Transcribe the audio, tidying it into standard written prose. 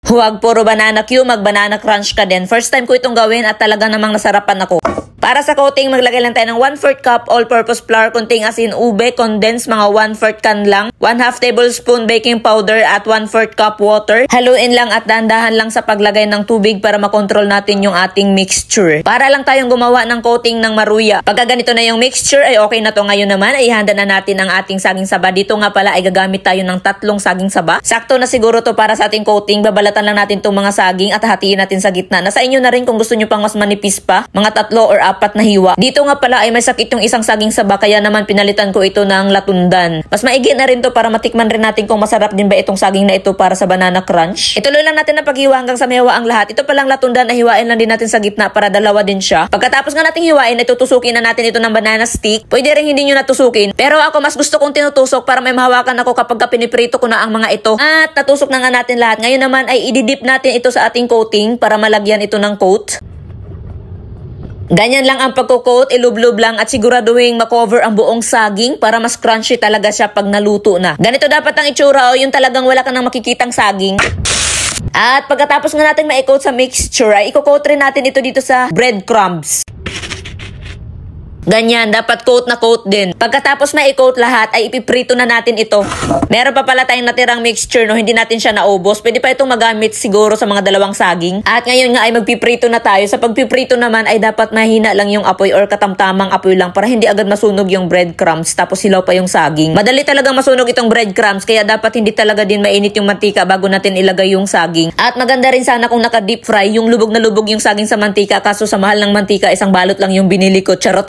Huwag puro banana Q, mag-banana crunch ka din. First time ko itong gawin at talaga namang nasarapan ako. Para sa coating, maglagay lang tayo ng 1/4 cup all-purpose flour containing asin ube, condensed mga 1/4 can lang, 1/2 tablespoon baking powder at 1/4 cup water. Haluin lang at dahan-dahan lang sa paglagay ng tubig para makontrol natin yung ating mixture. Para lang tayong gumawa ng coating ng maruya. Pagka ganito na yung mixture ay okay na to. Ngayon naman ay ihanda na natin ang ating saging saba. Dito nga pala ay gagamit tayo ng 3 saging saba. Sakto na siguro to para sa ating coating. Babalatan lang natin itong mga saging at hatiin natin sa gitna. Nasa inyo na rin kung gusto nyo pang mas manipis pa, mga 3 or 4 na hiwa. Dito nga pala ay may sakit yung isang saging saba kaya naman pinalitan ko ito ng latundan. Mas maigi na rin to para matikman rin natin kung masarap din ba itong saging na ito para sa banana crunch. Ituloy lang natin ang paghiwa hanggang sa mahiwa ang lahat. Ito palang latundan ay hiwain lang din natin sa gitna para dalawa din siya. Pagkatapos nga nating hiwain ay tutusukin na natin ito ng banana stick. Pwede rin hindi nyo natusukin. Pero ako mas gusto kong tinutusok para may mahawakan ako kapag piniprito ko na ang mga ito. At natusok na nga natin lahat. Ngayon naman ay ididip natin ito sa ating coating para malagyan ito ng coat. Ganyan lang ang pagko-coat, ilublob lang at siguraduhin makover ang buong saging para mas crunchy talaga siya pag naluto na. Ganito dapat ang itsura o yung talagang wala ka nang makikitang saging. At pagkatapos nga natin ma-coat sa mixture, ay i-coat rin natin ito dito sa breadcrumbs. Ganyan, dapat coat na coat din. Pagkatapos ma-coat lahat, ay ipiprito na natin ito. Meron pa pala tayong natirang mixture, no? Hindi natin siya naubos. Pwede pa itong magamit siguro sa mga 2 saging. At ngayon nga ay magpiprito na tayo. Sa pagpiprito naman ay dapat mahina lang yung apoy or katamtamang apoy lang para hindi agad masunog yung breadcrumbs tapos hilaw pa yung saging. Madali talagang masunog itong breadcrumbs kaya dapat hindi talaga din mainit yung mantika bago natin ilagay yung saging. At maganda rin sana kung naka-deep fry, yung lubog na lubog yung saging sa mantika kaso sa mahal ng mantika isang balot lang yung binili ko. Charot.